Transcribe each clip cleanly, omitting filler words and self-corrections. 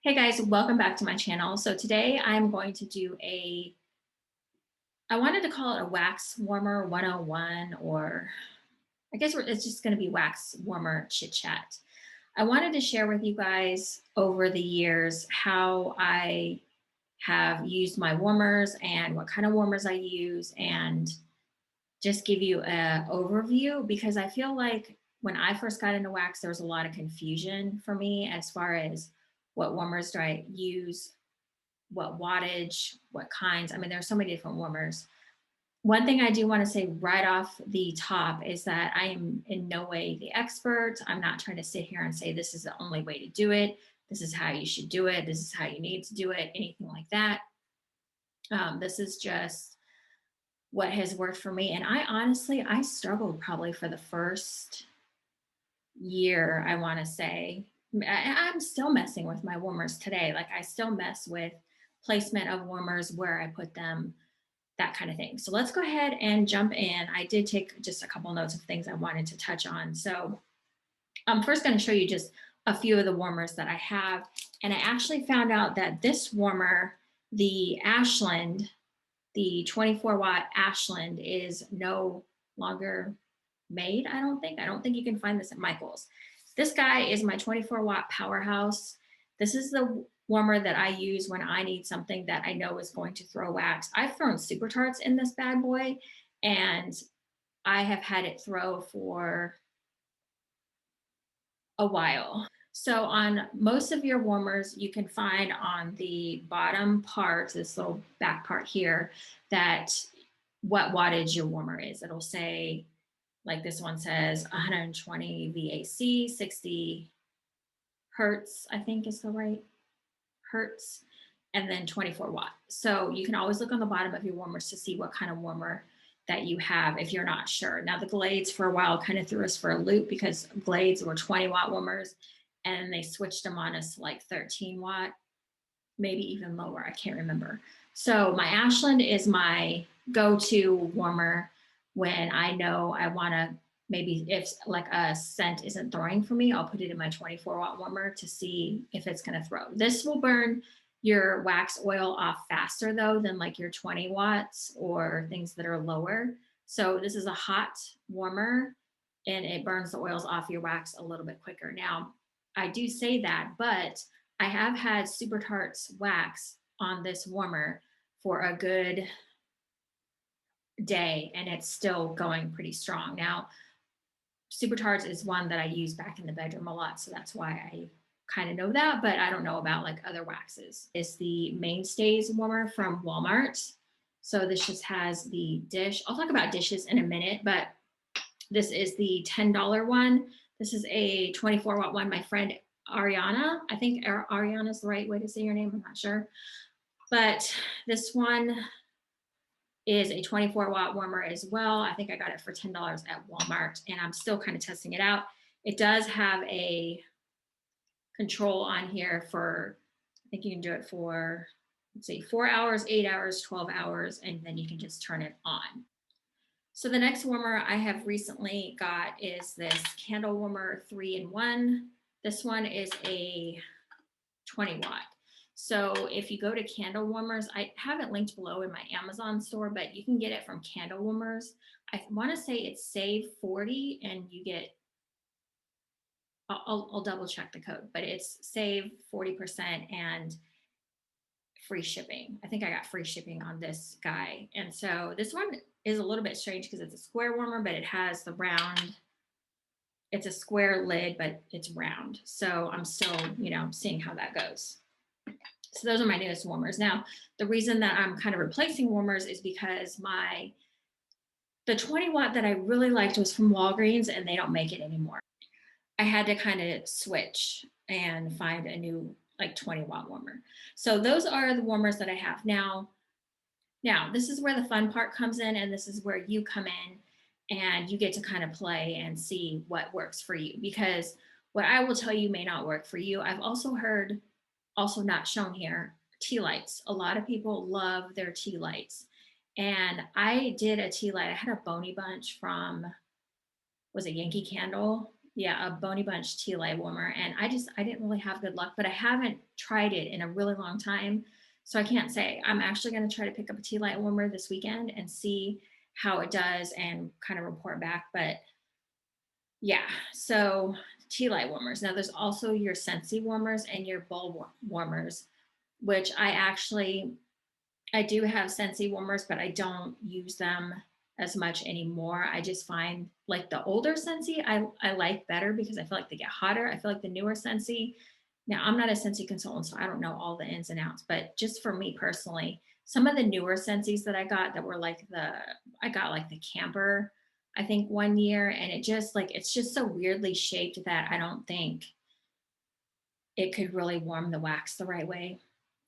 Hey guys, welcome back to my channel. So today I'm going to do I wanted to call it a wax warmer 101, or I guess it's just going to be wax warmer chit chat. I wanted to share with you guys over the years how I have used my warmers and what kind of warmers I use, and just give you an overview because I feel like when I first got into wax, there was a lot of confusion for me as far as what warmers do I use, what wattage, what kinds. I mean, there's so many different warmers. One thing I do want to say right off the top is that I am in no way the expert. I'm not trying to sit here and say this is the only way to do it. This is how you should do it. This is how you need to do it, anything like that. This is just what has worked for me. And I honestly, I struggled probably for the first year, I want to say. I'm still messing with my warmers today. Like I still mess with placement of warmers, where I put them, that kind of thing. So let's go ahead and jump in. I did take just a couple notes of things I wanted to touch on. So I'm first going to show you just a few of the warmers that I have. And I actually found out that this warmer, the Ashland, the 24-watt Ashland, is no longer made, I don't think. I don't think you can find this at Michael's. This guy is my 24-watt powerhouse. This is the warmer that I use when I need something that I know is going to throw wax. I've thrown super tarts in this bad boy, and I have had it throw for a while. So on most of your warmers, you can find on the bottom part, this little back part here, that what wattage your warmer is. It'll say, like this one says 120 VAC, 60 hertz, I think is the right hertz, and then 24 watt. So you can always look on the bottom of your warmers to see what kind of warmer that you have if you're not sure. Now the Glades for a while kind of threw us for a loop because Glades were 20-watt warmers and they switched them on us to like 13-watt, maybe even lower. I can't remember. So my Ashland is my go-to warmer when I know I want to, maybe if like a scent isn't throwing for me, I'll put it in my 24-watt warmer to see if it's going to throw. This will burn your wax oil off faster though than like your 20 watts or things that are lower. So this is a hot warmer and it burns the oils off your wax a little bit quicker. Now, I do say that, but I have had Super Tarts wax on this warmer for a good day and it's still going pretty strong. Now, Super Tarts is one that I use back in the bedroom a lot, so that's why I kind of know that, but I don't know about like other waxes. It's the Mainstays warmer from Walmart. So this just has the dish. I'll talk about dishes in a minute, but this is the $10 one. This is a 24-watt one. My friend Ariana, I think Ariana is the right way to say your name, I'm not sure. But this one is a 24-watt warmer as well. I think I got it for $10 at Walmart, and I'm still kind of testing it out. It does have a control on here for, I think you can do it for, let's see, 4 hours, 8 hours, 12 hours, and then you can just turn it on. So the next warmer I have recently got is this candle warmer 3-in-1. This one is a 20-watt. So if you go to candle warmers, I have it linked below in my Amazon store, but you can get it from candle warmers. I want to say it's save 40 and you get, I'll double check the code, but it's save 40% and free shipping. I think I got free shipping on this guy. And so this one is a little bit strange because it's a square warmer, but it has the round, it's a square lid, but it's round. So I'm still, seeing how that goes. So those are my newest warmers. Now, the reason that I'm kind of replacing warmers is because the 20-watt that I really liked was from WalGreens and they don't make it anymore. I had to kind of switch and find a new like 20-watt warmer. So those are the warmers that I have now. Now, this is where the fun part comes in, and this is where you come in and you get to kind of play and see what works for you, because what I will tell you may not work for you. I've also heard, also not shown here, tea lights. A lot of people love their tea lights. And I did a tea light. I had a Boney Bunch from, was it Yankee Candle? Yeah, a Bony Bunch tea light warmer. And I didn't really have good luck, but I haven't tried it in a really long time. So I can't say. I'm actually going to try to pick up a tea light warmer this weekend and see how it does and kind of report back. But yeah, so tea light warmers. Now there's also your Scentsy warmers and your warmers, which I do have Scentsy warmers, but I don't use them as much anymore. I just find like the older Scentsy I like better because I feel like they get hotter. I feel like the newer Scentsy. Now I'm not a Scentsy consultant, so I don't know all the ins and outs, but just for me personally, some of the newer Scentsy's that I got that were like I got like the camper, I think 1 year, and it just like it's just so weirdly shaped that I don't think it could really warm the wax the right way.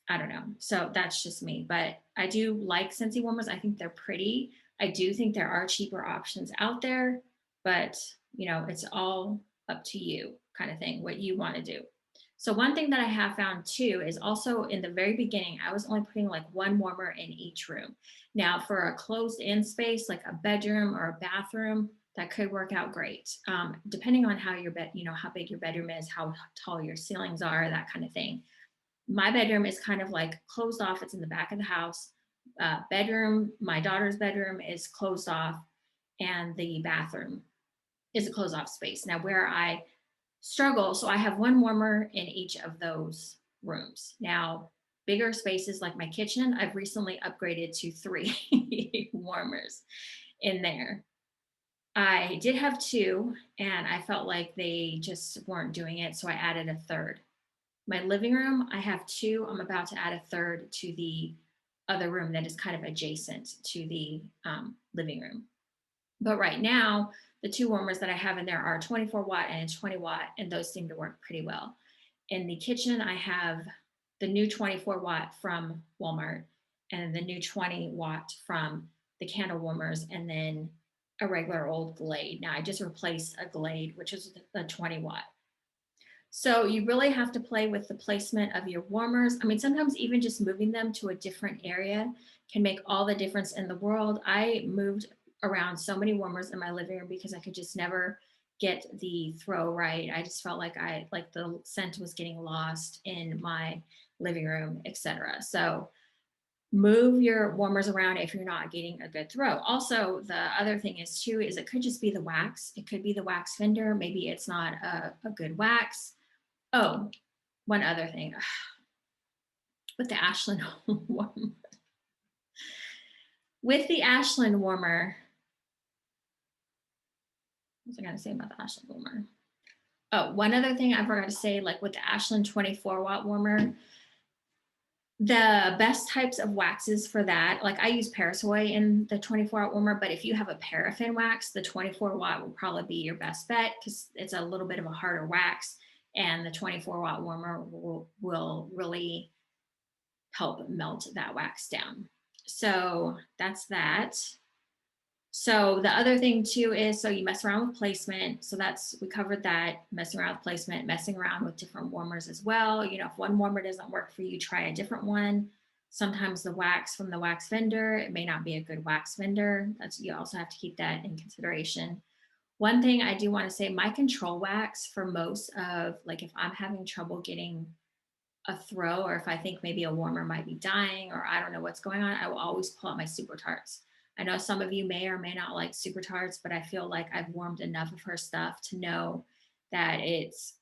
I don't know. So that's just me. But I do like Scentsy warmers. I think they're pretty. I do think there are cheaper options out there, but it's all up to you kind of thing, what you want to do. So one thing that I have found too is also in the very beginning, I was only putting like one warmer in each room. Now for a closed in space, like a bedroom or a bathroom, that could work out great. Depending on how your bed, how big your bedroom is, how tall your ceilings are, that kind of thing. My bedroom is kind of like closed off. It's in the back of the house. My daughter's bedroom is closed off, and the bathroom is a closed off space. Now, where I struggle, so I have one warmer in each of those rooms. Now, bigger spaces like my kitchen, I've recently upgraded to 3 warmers in there. I did have two, and I felt like they just weren't doing it. So I added a third. My living room, I have two. I'm about to add a third to the other room that is kind of adjacent to the living room. But right now, the two warmers that I have in there are 24 watt and a 20 watt, and those seem to work pretty well. In the kitchen, I have the new 24 watt from Walmart and the new 20 watt from the candle warmers, and then a regular old Glade. Now, I just replaced a Glade, which is a 20 watt. So you really have to play with the placement of your warmers. I mean, sometimes even just moving them to a different area can make all the difference in the world. I moved around so many warmers in my living room because I could just never get the throw right. I just felt like the scent was getting lost in my living room, etc. So move your warmers around if you're not getting a good throw. Also, the other thing is too, is it could just be the wax. It could be the wax fender. Maybe it's not a good wax. Oh, one other thing with the Ashland warmer. With the Ashland warmer, what was I going to say about the Ashland warmer? Oh, one other thing I forgot to say, like with the Ashland 24 watt warmer, the best types of waxes for that, like I use Parasoy in the 24 watt warmer, but if you have a paraffin wax, the 24 watt will probably be your best bet because it's a little bit of a harder wax, and the 24 watt warmer will really help melt that wax down. So that's that. So the other thing too is, so you mess around with placement. So we covered that, messing around with placement, messing around with different warmers as well. If one warmer doesn't work for you, try a different one. Sometimes the wax from the wax vendor, it may not be a good wax vendor. You also have to keep that in consideration. One thing I do want to say, my control wax for most of, like if I'm having trouble getting a throw, or if I think maybe a warmer might be dying, or I don't know what's going on, I will always pull out my super tarts. I know some of you may or may not like super tarts, but I feel like I've warmed enough of her stuff to know that it's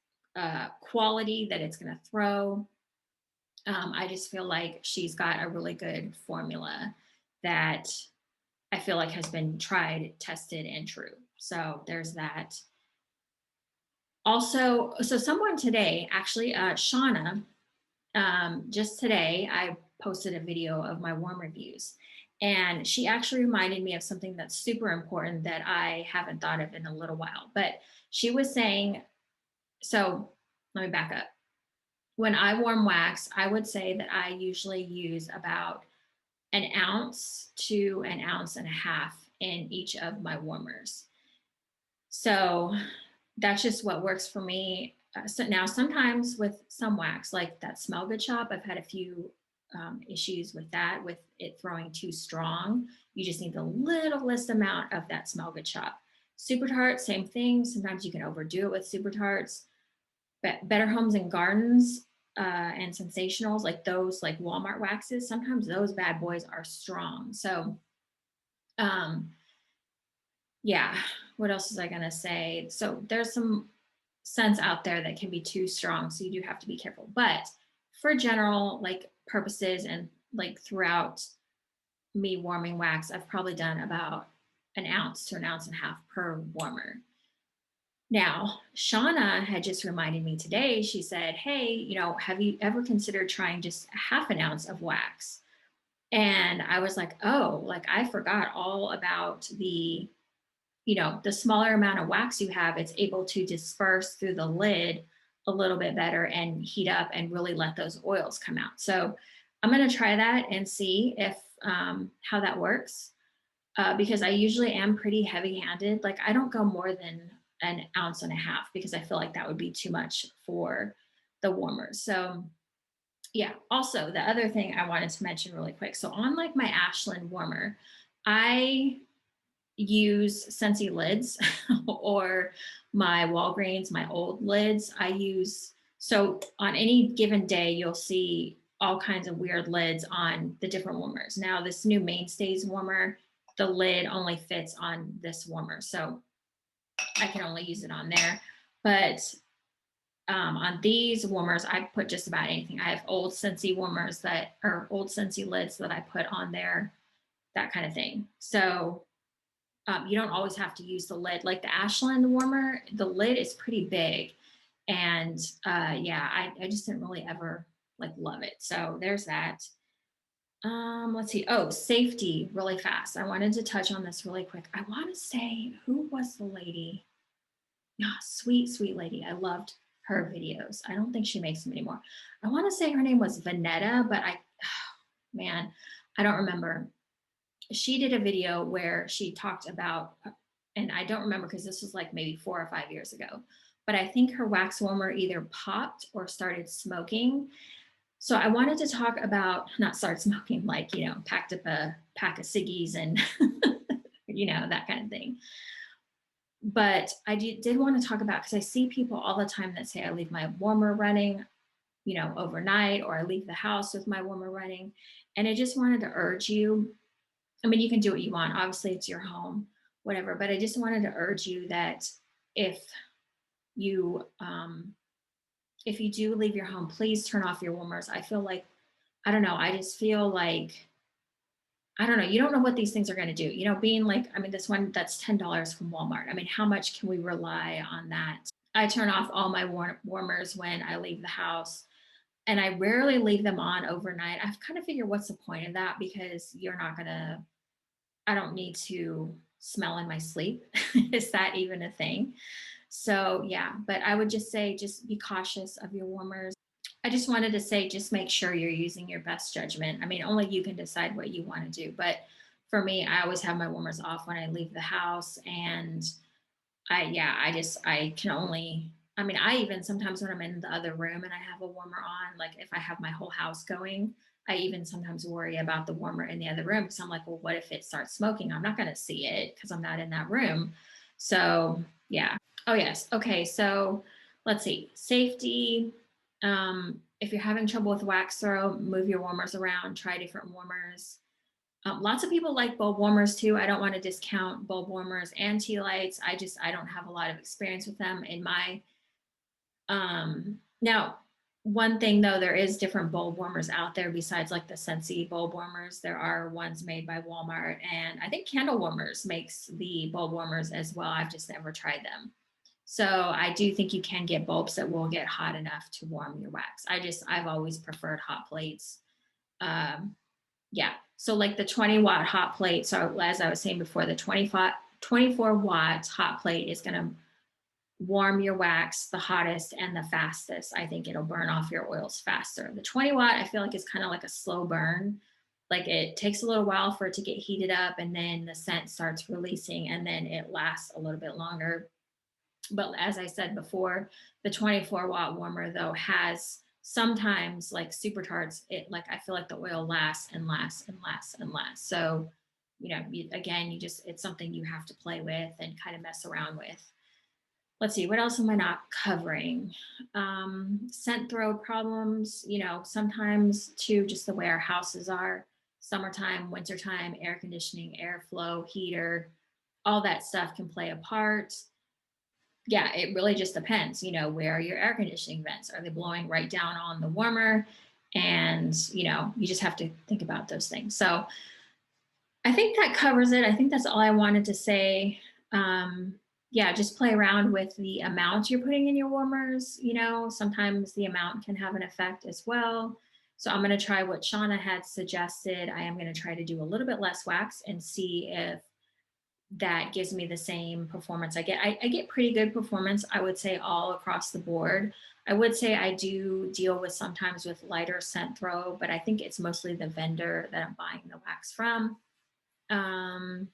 quality, that it's going to throw. I just feel like she's got a really good formula that I feel like has been tried, tested, and true. So there's that. Also, so someone today, actually, Shauna, just today, I posted a video of my warm reviews, and she actually reminded me of something that's super important that I haven't thought of in a little while. But she was saying, so let me back up. When I warm wax, I would say that I usually use about an ounce to an ounce and a half in each of my warmers. So that's just what works for me. So now sometimes with some wax, like that Smell Good shop, I've had a few issues with that, with it throwing too strong. You just need the littlest amount of that Smell Good shop. Super tarts, same thing. Sometimes you can overdo it with super tarts. Better Homes and Gardens and Sensationals, like those like Walmart waxes, sometimes those bad boys are strong. So um, yeah, what else was I gonna say? So there's some scents out there that can be too strong, so you do have to be careful. But for general like purposes and like throughout me warming wax, I've probably done about an ounce to an ounce and a half per warmer. Now, Shauna had just reminded me today, she said, hey, have you ever considered trying just a half an ounce of wax? And I was like, oh, like I forgot all about the smaller amount of wax you have, it's able to disperse through the lid a little bit better and heat up and really let those oils come out. So I'm going to try that and see if how that works because I usually am pretty heavy handed. Like I don't go more than an ounce and a half because I feel like that would be too much for the warmers. So yeah, also the other thing I wanted to mention really quick. So on like my Ashland warmer, I use Scentsy lids or my WalGreens, my old lids. I use, so on any given day, you'll see all kinds of weird lids on the different warmers. Now, this new Mainstays warmer, the lid only fits on this warmer. So I can only use it on there. But on these warmers, I put just about anything. I have old Scentsy warmers that are old Scentsy lids that I put on there, that kind of thing. So you don't always have to use the lid. Like the Ashland warmer, the lid is pretty big. And yeah, I just didn't really ever like love it. So there's that. Let's see. Oh, safety really fast. I wanted to touch on this really quick. I want to say, who was the lady? Yeah, sweet, sweet lady. I loved her videos. I don't think she makes them anymore. I want to say her name was Vanetta, but man, I don't remember. She did a video where she talked about, and I don't remember because this was like maybe 4 or 5 years ago, but I think her wax warmer either popped or started smoking. So I wanted to talk about, not start smoking, like, packed up a pack of ciggies and, that kind of thing. But I did want to talk about, because I see people all the time that say I leave my warmer running, overnight, or I leave the house with my warmer running. And I just wanted to urge you, I mean, you can do what you want. Obviously, it's your home, whatever. But I just wanted to urge you that if you if you do leave your home, please turn off your warmers. I feel like, I don't know. I just feel like, I don't know. You don't know what these things are going to do. Being like, I mean, this one that's $10 from Walmart. I mean, how much can we rely on that? I turn off all my warmers when I leave the house, and I rarely leave them on overnight. I've kind of figured what's the point of that, because you're not going to, I don't need to smell in my sleep. Is that even a thing? So yeah, but I would just say, just be cautious of your warmers. I just wanted to say, just make sure you're using your best judgment. I mean, only you can decide what you want to do. But for me, I always have my warmers off when I leave the house. And I can only, I mean, I even sometimes when I'm in the other room and I have a warmer on, like if I have my whole house going, I even sometimes worry about the warmer in the other room, because I'm like, well, what if it starts smoking? I'm not going to see it because I'm not in that room. So yeah. Oh yes. Okay. So let's see. Safety. If you're having trouble with wax throw, move your warmers around, try different warmers. Lots of people like bulb warmers too. I don't want to discount bulb warmers and tea lights. I don't have a lot of experience with them in my, now, one thing though, there is different bulb warmers out there besides like the Scentsy bulb warmers. There are ones made by Walmart, and I think Candle Warmers makes the bulb warmers as well. I've just never tried them. So I do think you can get bulbs that will get hot enough to warm your wax. I've always preferred hot plates. Um, yeah. So like the 20-watt hot plate. So as I was saying before, the 24-watt hot plate is going to warm your wax the hottest and the fastest. I think it'll burn off your oils faster. The 20-watt, I feel like, is kind of like a slow burn. Like it takes a little while for it to get heated up, and then the scent starts releasing, and then it lasts a little bit longer. But as I said before, the 24-watt warmer though has sometimes, like super tarts, it, like I feel like the oil lasts and lasts and lasts and lasts. So again, it's something you have to play with and kind of mess around with. Let's see, what else am I not covering? Scent throw problems, sometimes too, just the way our houses are, summertime, wintertime, air conditioning, airflow, heater, all that stuff can play a part. Yeah, it really just depends, where are your air conditioning vents? Are they blowing right down on the warmer? And, you just have to think about those things. So I think that covers it. I think that's all I wanted to say. Yeah, just play around with the amount you're putting in your warmers. Sometimes the amount can have an effect as well. So I'm going to try what Shauna had suggested. I am going to try to do a little bit less wax and see if that gives me the same performance I get. I get pretty good performance, I would say, all across the board. I would say I do deal with sometimes with lighter scent throw, but I think it's mostly the vendor that I'm buying the wax from. Um,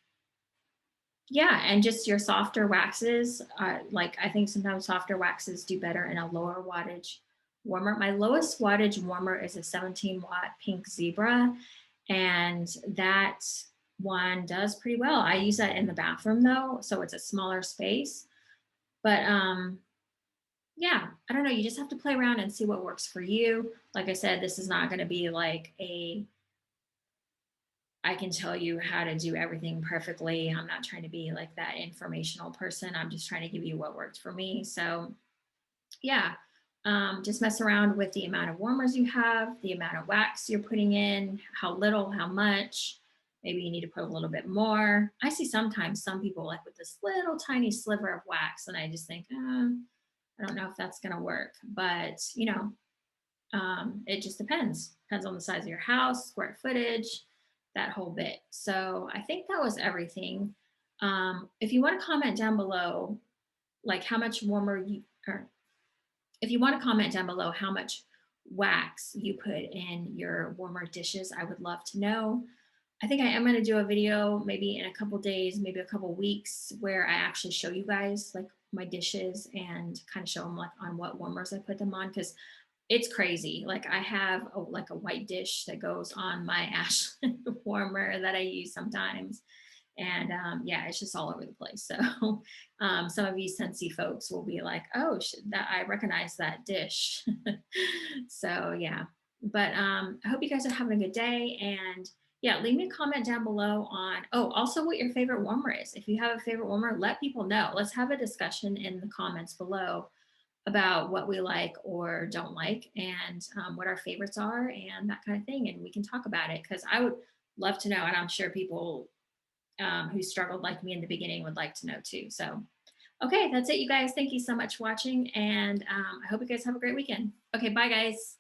yeah, and just your softer waxes, like I think sometimes softer waxes do better in a lower wattage warmer. My lowest wattage warmer is a 17-watt pink zebra, and that one does pretty well. I use that in the bathroom though, so it's a smaller space. But yeah, I don't know. You just have to play around and see what works for you. Like I said, this is not going to be like I can tell you how to do everything perfectly. I'm not trying to be like that informational person. I'm just trying to give you what worked for me. So, yeah, just mess around with the amount of warmers you have, the amount of wax you're putting in, how little, how much. Maybe you need to put a little bit more. I see sometimes some people like with this little tiny sliver of wax, and I just think, I don't know if that's going to work. But, it just depends on the size of your house, square footage, that whole bit. So I think that was everything. If you want to comment down below, like how much warmer you, or if you want to comment down below how much wax you put in your warmer dishes, I would love to know. I think I am going to do a video maybe in a couple days, maybe a couple weeks, where I actually show you guys like my dishes and kind of show them like on what warmers I put them on, because it's crazy. Like I have like a white dish that goes on my Ashland warmer that I use sometimes. And yeah, it's just all over the place. So some of you Scentsy folks will be like, oh, that I recognize that dish. So yeah, but I hope you guys are having a good day. And yeah, leave me a comment down below on, oh, also what your favorite warmer is. If you have a favorite warmer, let people know. Let's have a discussion in the comments below about what we like or don't like, and what our favorites are and that kind of thing. And we can talk about it, because I would love to know. And I'm sure people who struggled like me in the beginning would like to know too. So, okay, that's it, you guys. Thank you so much for watching. And I hope you guys have a great weekend. Okay, bye, guys.